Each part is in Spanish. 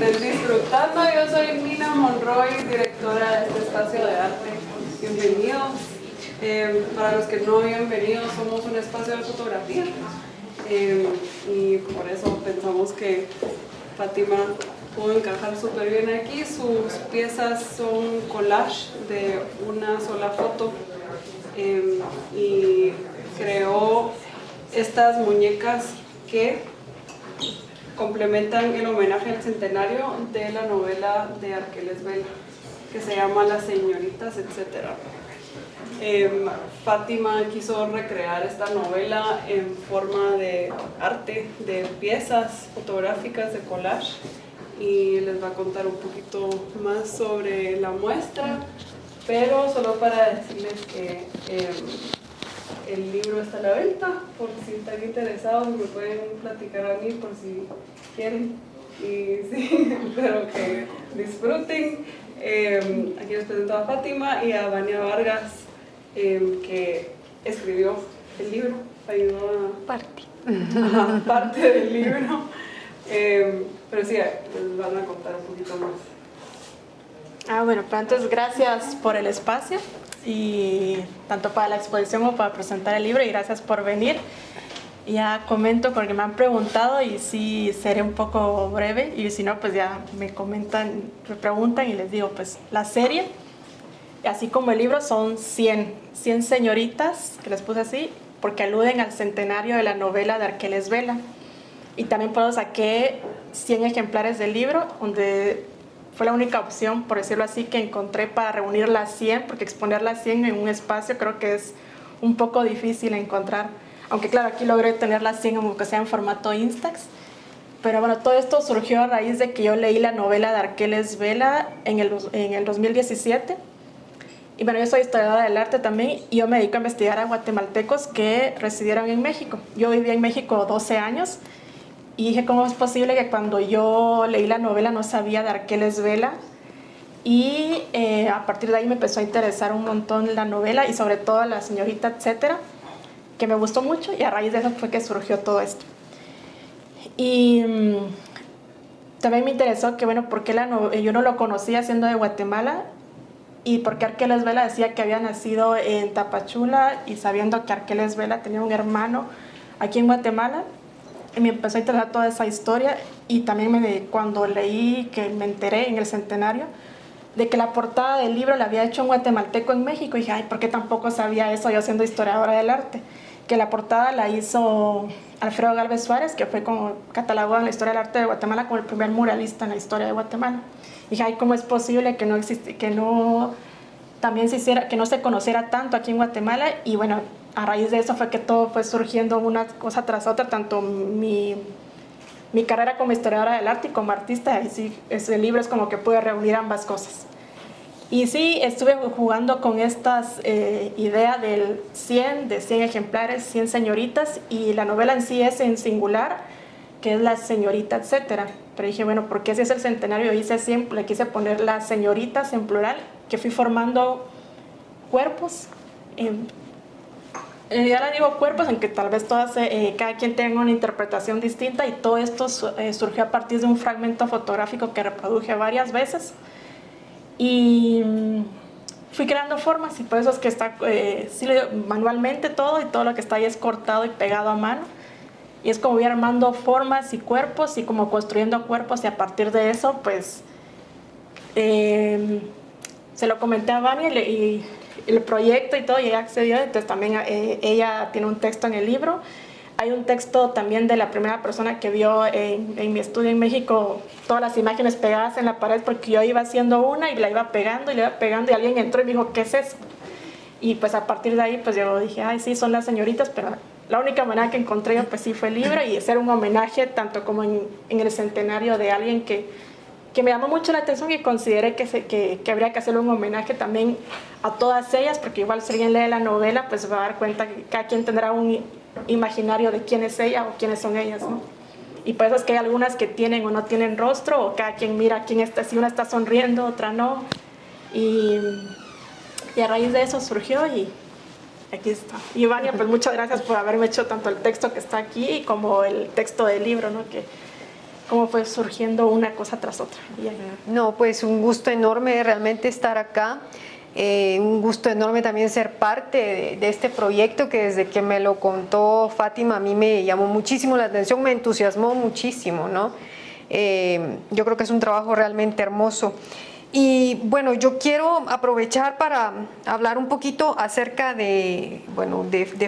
estén disfrutando. Yo soy Nina Monroy, directora de este espacio de arte. Bienvenidos. Para los que no habían venido, somos un espacio de fotografía y por eso pensamos que Fátima pudo encajar súper bien aquí. Sus piezas son collage de una sola foto y creó estas muñecas que complementan el homenaje al centenario de la novela de Arqueles Vela, que se llama Las señoritas, etc. Fátima quiso recrear esta novela en forma de arte, de piezas fotográficas de collage, y les va a contar un poquito más sobre la muestra, pero solo para decirles que el libro está a la venta, por si están interesados me pueden platicar a mí por si quieren, y sí, espero que disfruten. Aquí les presento a Fátima y a Vania Vargas, que escribió el libro, ayudó a parte del libro, pero sí, les van a contar un poquito más. Bueno, pues entonces gracias por el espacio, y tanto para la exposición como para presentar el libro, y gracias por venir. Ya comento porque me han preguntado y sí seré un poco breve, y si no pues ya me comentan, me preguntan y les digo, pues la serie, así como el libro, son 100 señoritas, que les puse así, porque aluden al centenario de la novela de Arqueles Vela. Y también por eso saqué 100 ejemplares del libro, donde fue la única opción, por decirlo así, que encontré para reunir las 100, porque exponer las 100 en un espacio creo que es un poco difícil encontrar. Aunque claro, aquí logré tener las 100 aunque sea en formato Instax. Pero bueno, todo esto surgió a raíz de que yo leí la novela de Arqueles Vela en el 2017. Y bueno, yo soy historiadora del arte también, y yo me dedico a investigar a guatemaltecos que residieron en México. Yo viví en México 12 años y dije, ¿cómo es posible que cuando yo leí la novela no sabía de Arqueles Vela? Y a partir de ahí me empezó a interesar un montón la novela y sobre todo la señorita, etcétera, que me gustó mucho, y a raíz de eso fue que surgió todo esto. Y también me interesó que, bueno, porque yo no lo conocía siendo de Guatemala, y porque Arqueles Vela decía que había nacido en Tapachula, y sabiendo que Arqueles Vela tenía un hermano aquí en Guatemala, y me empezó a interesar toda esa historia. Y también cuando leí, que me enteré en el centenario de que la portada del libro la había hecho un guatemalteco en México, y dije, ay, ¿por qué tampoco sabía eso yo siendo historiadora del arte? Que la portada la hizo Alfredo Gálvez Suárez, que fue como catalogado en la historia del arte de Guatemala como el primer muralista en la historia de Guatemala. Y dije, ay, ¿cómo es posible que no existe, que no también se hiciera, que no se conociera tanto aquí en Guatemala? Y bueno, a raíz de eso fue que todo fue surgiendo una cosa tras otra, tanto mi carrera como historiadora del arte y como artista, y sí, ese libro es como que pude reunir ambas cosas. Y sí, estuve jugando con estas ideas de 100 ejemplares, 100 señoritas, y la novela en sí es en singular, que es La señorita, etcétera. Pero dije, bueno, porque si es el centenario, le quise poner las señoritas en plural, que fui formando cuerpos. Ya le digo cuerpos, aunque tal vez cada quien tenga una interpretación distinta, y todo esto surgió a partir de un fragmento fotográfico que reproduje varias veces. Y fui creando formas, y por eso es que está sí, manualmente todo, y todo lo que está ahí es cortado y pegado a mano. Y es como voy armando formas y cuerpos, y como construyendo cuerpos, y a partir de eso, pues, se lo comenté a Vania y el proyecto y todo, y ella accedió. Entonces también ella tiene un texto en el libro. Hay un texto también de la primera persona que vio en mi estudio en México todas las imágenes pegadas en la pared, porque yo iba haciendo una y la iba pegando y alguien entró y me dijo, ¿qué es eso? Y pues a partir de ahí pues yo dije, ay, sí, son las señoritas, pero la única manera que encontré yo pues sí fue el libro, y hacer un homenaje tanto como en el centenario de alguien que me llamó mucho la atención, y consideré que habría que hacerle un homenaje también a todas ellas, porque igual si alguien lee la novela pues se va a dar cuenta que cada quien tendrá un imaginario de quién es ella o quiénes son ellas, ¿no? Y por eso es que hay algunas que tienen o no tienen rostro, o cada quien mira quién está, si una está sonriendo, otra no. Y a raíz de eso surgió, y aquí está. Y Vania, pues muchas gracias por haberme hecho tanto el texto que está aquí como el texto del libro, ¿no? cómo fue surgiendo una cosa tras otra. No, pues un gusto enorme realmente estar acá. Un gusto enorme también ser parte de este proyecto que desde que me lo contó Fátima a mí me llamó muchísimo la atención, me entusiasmó muchísimo, ¿no? Yo creo que es un trabajo realmente hermoso. Y bueno, yo quiero aprovechar para hablar un poquito acerca de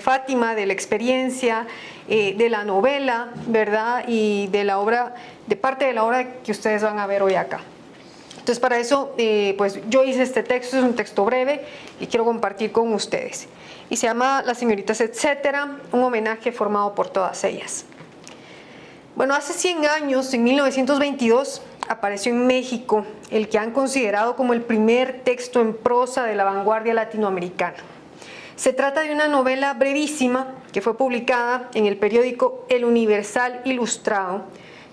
Fátima, de la experiencia, de la novela, ¿verdad? Y de la obra, de parte de la obra que ustedes van a ver hoy acá. Entonces, para eso, pues yo hice este texto, es un texto breve y quiero compartir con ustedes. Y se llama Las señoritas etcétera, un homenaje formado por todas ellas. Bueno, hace 100 años, en 1922, apareció en México el que han considerado como el primer texto en prosa de la vanguardia latinoamericana. Se trata de una novela brevísima que fue publicada en el periódico El Universal Ilustrado,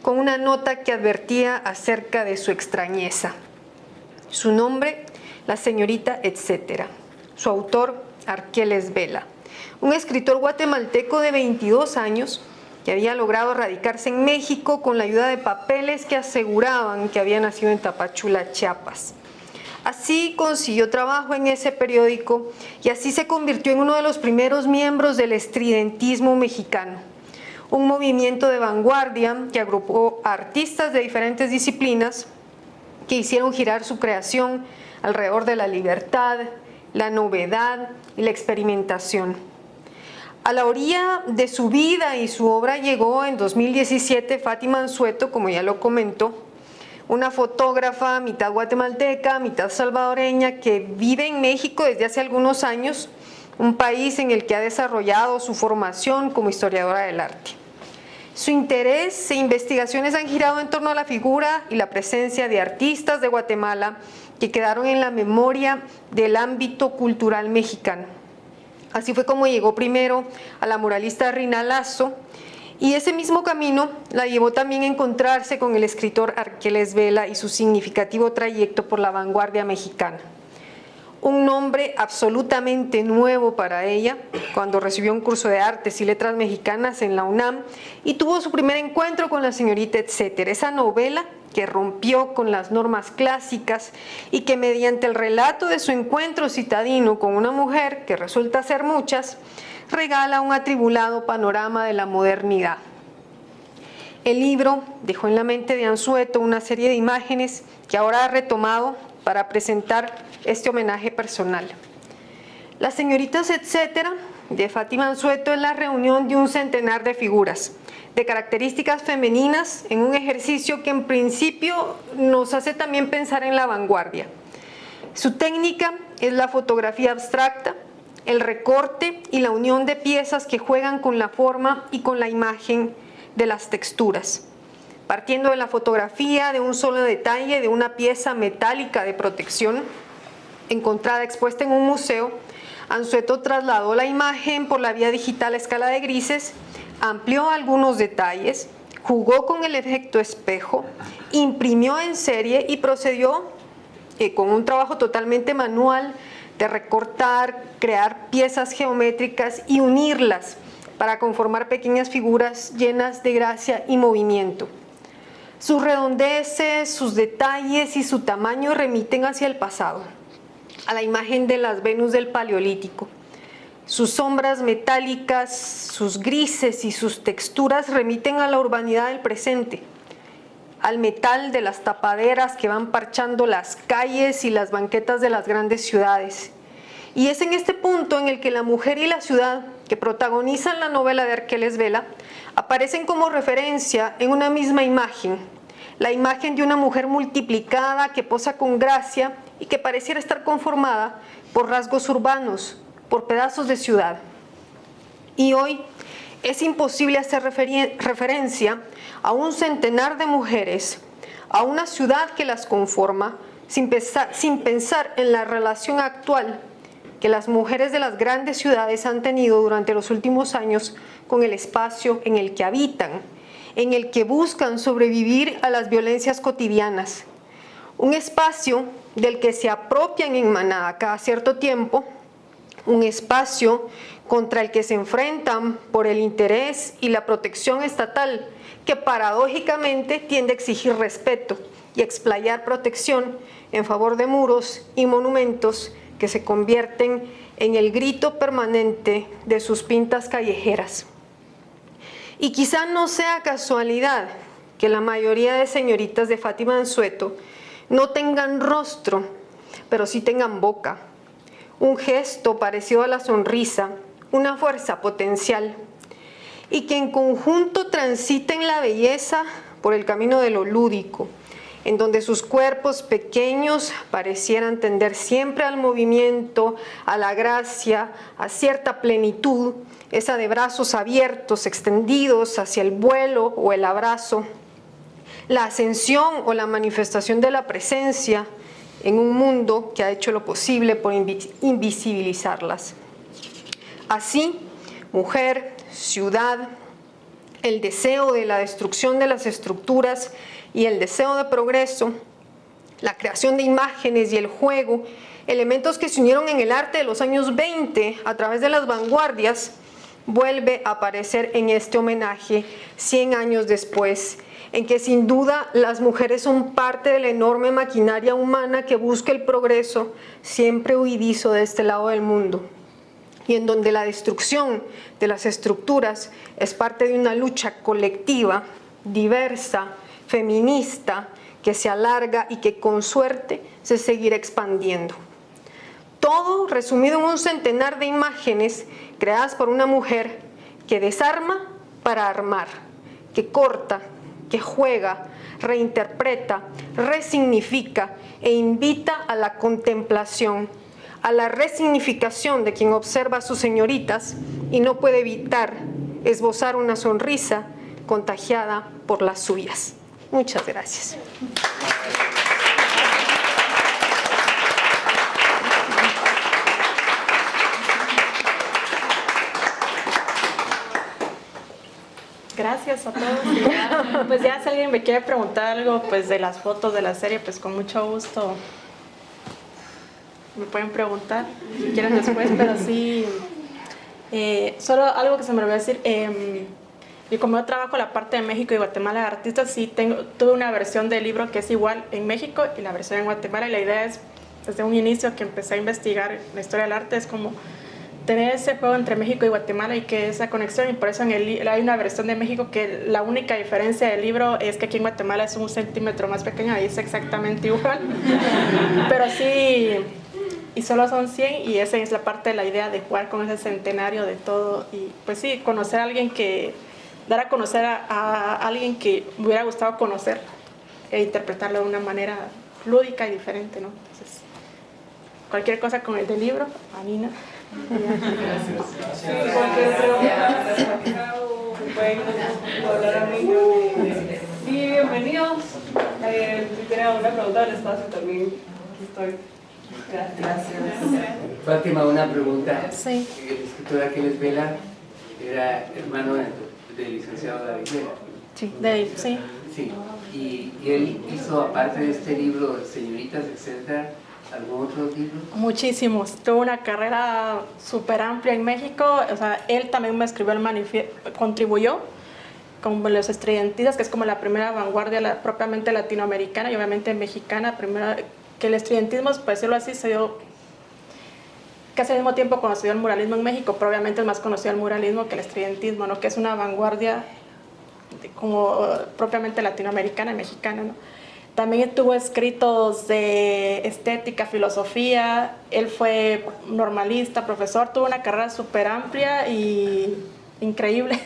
con una nota que advertía acerca de su extrañeza. Su nombre, La señorita etcétera. Su autor, Arqueles Vela, un escritor guatemalteco de 22 años que había logrado radicarse en México con la ayuda de papeles que aseguraban que había nacido en Tapachula, Chiapas. Así consiguió trabajo en ese periódico y así se convirtió en uno de los primeros miembros del estridentismo mexicano, un movimiento de vanguardia que agrupó a artistas de diferentes disciplinas que hicieron girar su creación alrededor de la libertad, la novedad y la experimentación. A la orilla de su vida y su obra llegó en 2017 Fátima Anzueto, como ya lo comentó, una fotógrafa mitad guatemalteca, mitad salvadoreña, que vive en México desde hace algunos años, un país en el que ha desarrollado su formación como historiadora del arte. Su interés e investigaciones han girado en torno a la figura y la presencia de artistas de Guatemala que quedaron en la memoria del ámbito cultural mexicano. Así fue como llegó primero a la muralista Rina Lazo, y ese mismo camino la llevó también a encontrarse con el escritor Arqueles Vela y su significativo trayecto por la vanguardia mexicana. Un nombre absolutamente nuevo para ella cuando recibió un curso de Artes y Letras Mexicanas en la UNAM y tuvo su primer encuentro con La señorita etcétera, esa novela que rompió con las normas clásicas y que mediante el relato de su encuentro citadino con una mujer que resulta ser muchas, regala un atribulado panorama de la modernidad. El libro dejó en la mente de Anzueto una serie de imágenes que ahora ha retomado para presentar este homenaje personal. Las señoritas etcétera de Fátima Anzueto es la reunión de un centenar de figuras, de características femeninas, en un ejercicio que en principio nos hace también pensar en la vanguardia. Su técnica es la fotografía abstracta, el recorte y la unión de piezas que juegan con la forma y con la imagen de las texturas. Partiendo de la fotografía de un solo detalle de una pieza metálica de protección encontrada expuesta en un museo, Anzueto trasladó la imagen por la vía digital a escala de grises, amplió algunos detalles, jugó con el efecto espejo, imprimió en serie y procedió con un trabajo totalmente manual de recortar, crear piezas geométricas y unirlas para conformar pequeñas figuras llenas de gracia y movimiento. Sus redondeces, sus detalles y su tamaño remiten hacia el pasado, a la imagen de las Venus del Paleolítico. Sus sombras metálicas, sus grises y sus texturas remiten a la urbanidad del presente, al metal de las tapaderas que van parchando las calles y las banquetas de las grandes ciudades. Y es en este punto en el que la mujer y la ciudad, que protagonizan la novela de Arqueles Vela, aparecen como referencia en una misma imagen, la imagen de una mujer multiplicada que posa con gracia y que pareciera estar conformada por rasgos urbanos, por pedazos de ciudad. Y hoy es imposible hacer referencia a un centenar de mujeres, a una ciudad que las conforma, sin pensar en la relación actual que las mujeres de las grandes ciudades han tenido durante los últimos años con el espacio en el que habitan, en el que buscan sobrevivir a las violencias cotidianas. Un espacio del que se apropian en manada cada cierto tiempo, un espacio contra el que se enfrentan por el interés y la protección estatal, que paradójicamente tiende a exigir respeto y explayar protección en favor de muros y monumentos que se convierten en el grito permanente de sus pintas callejeras. Y quizá no sea casualidad que la mayoría de señoritas de Fátima Anzueto no tengan rostro, pero sí tengan boca, un gesto parecido a la sonrisa, una fuerza potencial, y que en conjunto transiten la belleza por el camino de lo lúdico, en donde sus cuerpos pequeños parecieran tender siempre al movimiento, a la gracia, a cierta plenitud, esa de brazos abiertos, extendidos hacia el vuelo o el abrazo, la ascensión o la manifestación de la presencia en un mundo que ha hecho lo posible por invisibilizarlas. Así, mujer, ciudad, el deseo de la destrucción de las estructuras y el deseo de progreso, la creación de imágenes y el juego, elementos que se unieron en el arte de los años 20 a través de las vanguardias, vuelve a aparecer en este homenaje 100 años después, en que sin duda las mujeres son parte de la enorme maquinaria humana que busca el progreso, siempre huidizo de este lado del mundo, y en donde la destrucción de las estructuras es parte de una lucha colectiva, diversa, feminista, que se alarga y que con suerte se seguirá expandiendo. Todo resumido en un centenar de imágenes creadas por una mujer que desarma para armar, que corta, que juega, reinterpreta, resignifica e invita a la contemplación, a la resignificación de quien observa a sus señoritas y no puede evitar esbozar una sonrisa contagiada por las suyas. Muchas gracias. Gracias a todos. Y ya, pues ya si alguien me quiere preguntar algo pues de las fotos de la serie, pues con mucho gusto me pueden preguntar si quieren después, pero sí, solo algo que se me olvidó decir, yo como yo trabajo la parte de México y Guatemala de artistas, sí tuve una versión del libro que es igual en México y la versión en Guatemala, y la idea es, desde un inicio que empecé a investigar la historia del arte, es como tener ese juego entre México y Guatemala y que esa conexión, y por eso hay una versión de México que la única diferencia del libro es que aquí en Guatemala es 1 centímetro más pequeño, ahí es exactamente igual, pero sí, y solo son 100, y esa es la parte de la idea de jugar con ese centenario de todo, y pues sí, conocer a alguien dar a conocer a alguien que me hubiera gustado conocer e interpretarlo de una manera lúdica y diferente, ¿no? Entonces, cualquier cosa con el del libro, a Nina. Gracias. Cualquier pregunta pueden hablar a mí. Sí, bienvenidos. Si tienen alguna pregunta del espacio también, aquí estoy. Gracias. Fátima, una pregunta. Sí. El escritor Aquiles Vela era hermano del licenciado David Vela. Sí, de ahí, sí. Sí, y él hizo, aparte de este libro, Señoritas, etcétera, ¿algún otro libro? Muchísimos. Tuvo una carrera súper amplia en México. O sea, él también me escribió el manifiesto, contribuyó con los estudiantistas, que es como la primera vanguardia propiamente latinoamericana y obviamente mexicana. Primera, que el estudiantismo, por decirlo así, se dio casi al mismo tiempo cuando se dio el muralismo en México, pero obviamente es más conocido el muralismo que el estudiantismo, ¿no? Que es una vanguardia como propiamente latinoamericana y mexicana, ¿no? También tuvo escritos de estética, filosofía, él fue normalista, profesor, tuvo una carrera súper amplia y increíble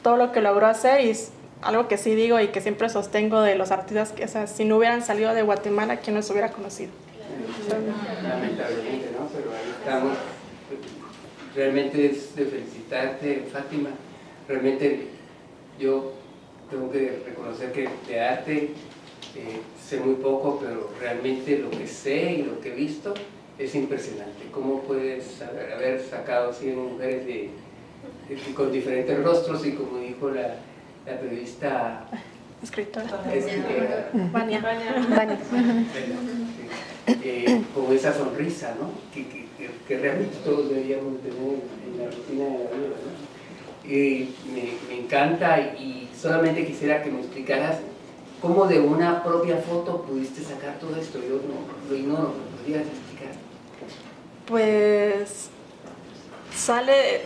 todo lo que logró hacer, y es algo que sí digo y que siempre sostengo de los artistas, que o sea, si no hubieran salido de Guatemala, ¿quién nos hubiera conocido? Lamentablemente, ¿no? Pero ahí estamos. Realmente es de felicitarte, Fátima. Realmente yo tengo que reconocer que de arte sé muy poco, pero realmente lo que sé y lo que he visto es impresionante. ¿Cómo puedes haber sacado 100 mujeres con diferentes rostros y, como dijo la periodista Escritora. Vania. Vania. con esa sonrisa, ¿no? Que realmente todos deberíamos tener en la rutina de la vida, ¿no? Me encanta y solamente quisiera que me explicaras cómo de una propia foto pudiste sacar todo esto. Yo no lo ignoro, ¿me podrías explicar? Pues sale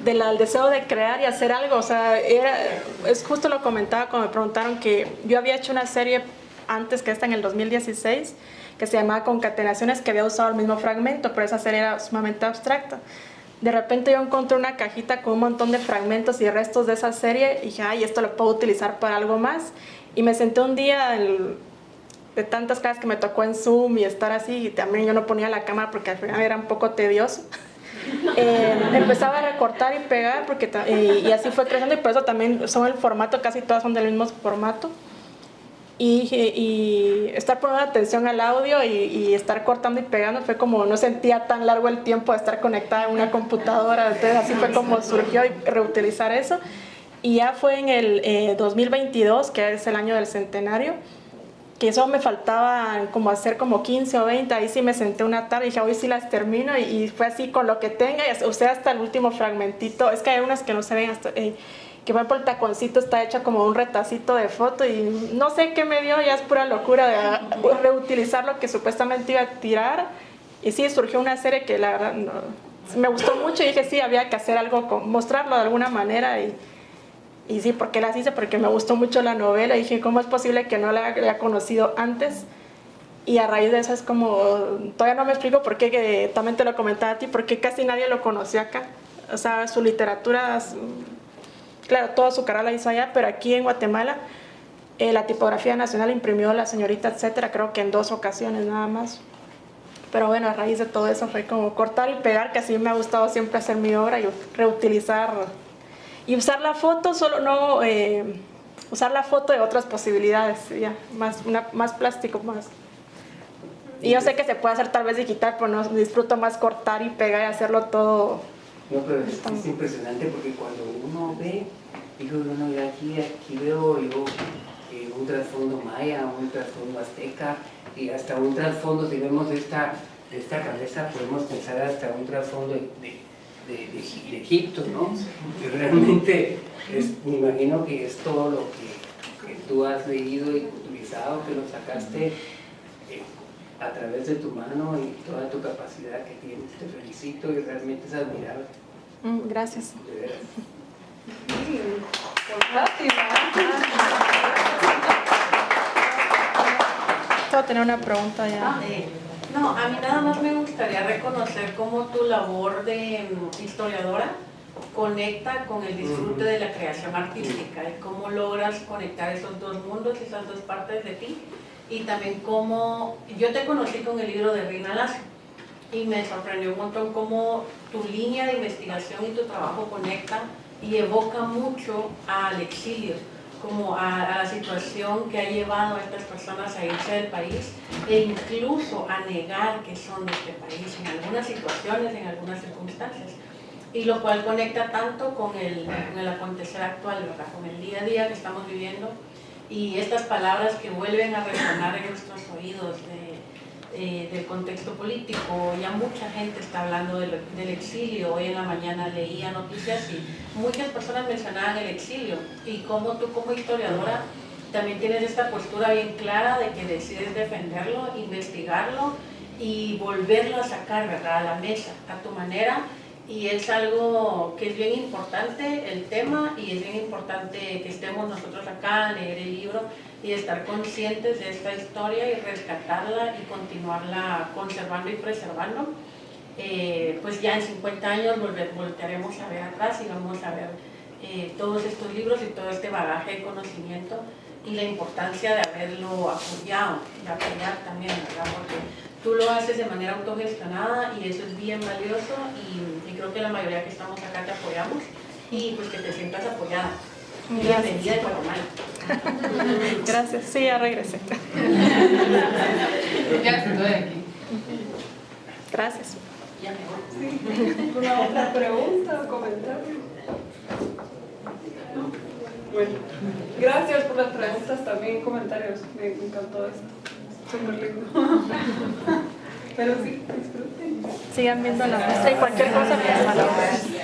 del deseo de crear y hacer algo, o sea, es justo lo comentaba cuando me preguntaron que yo había hecho una serie antes que esta en el 2016 que se llamaba Concatenaciones, que había usado el mismo fragmento, pero esa serie era sumamente abstracta. De repente yo encontré una cajita con un montón de fragmentos y restos de esa serie y dije, ay, esto lo puedo utilizar para algo más. Y me senté un día de tantas clases que me tocó en Zoom y estar así, y también yo no ponía la cámara porque al final era un poco tedioso. Empezaba a recortar y pegar y así fue creciendo, y por eso también son el formato, casi todas son del mismo formato. Y estar poniendo atención al audio y estar cortando y pegando fue como, no sentía tan largo el tiempo de estar conectada en una computadora, entonces así fue como surgió y reutilizar eso. Y ya fue en el 2022, que es el año del centenario, que eso me faltaba como hacer como 15 o 20, ahí sí me senté una tarde y dije, hoy sí las termino, y fue así con lo que tenga, y usé hasta el último fragmentito, es que hay unas que no se ven hasta... que por ejemplo el taconcito está hecho como un retacito de foto y no sé qué me dio, ya es pura locura de reutilizar lo que supuestamente iba a tirar, y sí, surgió una serie que la verdad me gustó mucho y dije sí, había que hacer algo, mostrarlo de alguna manera, y sí, ¿por qué las hice? Porque me gustó mucho la novela y dije, ¿cómo es posible que no la haya conocido antes? Y a raíz de eso es como, todavía no me explico por qué, que también te lo comentaba a ti, porque casi nadie lo conoció acá, o sea, su literatura... Claro, toda su carrera la hizo allá, pero aquí en Guatemala la tipografía nacional imprimió La Señorita, etcétera, creo que en 2 ocasiones nada más. Pero bueno, a raíz de todo eso fue como cortar y pegar, que así me ha gustado siempre hacer mi obra y reutilizar. Y usar la foto, solo no usar la foto de otras posibilidades, ya, más plástico, más. Y yo sé que se puede hacer tal vez digital, pero no, disfruto más cortar y pegar y hacerlo todo. No, pero es impresionante porque cuando uno ve, digo, bueno, ya aquí veo yo un trasfondo maya, un trasfondo azteca y hasta un trasfondo, si vemos esta cabeza, podemos pensar hasta un trasfondo de Egipto, ¿no? Y realmente me imagino que es todo lo que tú has leído y utilizado, que lo sacaste a través de tu mano y toda tu capacidad que tienes. Te felicito y realmente es admirable. Gracias. De veras. Sí, por Fátima. Puedo tener una pregunta ya. No, a mí nada más me gustaría reconocer cómo tu labor de historiadora conecta con el disfrute de la creación artística y cómo logras conectar esos dos mundos, esas dos partes de ti, y también cómo yo te conocí con el libro de Rina Lazo y me sorprendió un montón cómo tu línea de investigación y tu trabajo conecta y evoca mucho al exilio, como a la situación que ha llevado a estas personas a irse del país e incluso a negar que son de este país en algunas situaciones, en algunas circunstancias, y lo cual conecta tanto con el acontecer actual, ¿verdad? Con el día a día que estamos viviendo y estas palabras que vuelven a resonar en nuestros oídos del contexto político. Ya mucha gente está hablando del exilio. Hoy en la mañana leía noticias y muchas personas mencionaban el exilio, y como tú como historiadora también tienes esta postura bien clara de que decides defenderlo, investigarlo y volverlo a sacar, ¿verdad?, a la mesa, a tu manera, y es algo que es bien importante el tema, y es bien importante que estemos nosotros acá a leer el libro y estar conscientes de esta historia y rescatarla y continuarla conservando y preservando. Pues ya en 50 años voltearemos a ver atrás y vamos a ver todos estos libros y todo este bagaje de conocimiento y la importancia de haberlo apoyado, de apoyar también, ¿verdad? Porque tú lo haces de manera autogestionada y eso es bien valioso, y creo que la mayoría que estamos acá te apoyamos, y pues que te sientas apoyada. Bienvenida de Guatemala. Gracias, sí, ya regresé. Ya estoy aquí. Gracias. Ya me voy. Sí. ¿Alguna otra pregunta o comentario? Bueno, gracias por las preguntas, también comentarios. Me encantó esto. súper lindo. Pero sí, disfruten. Sigan viendo la muestra y cualquier cosa me llaman.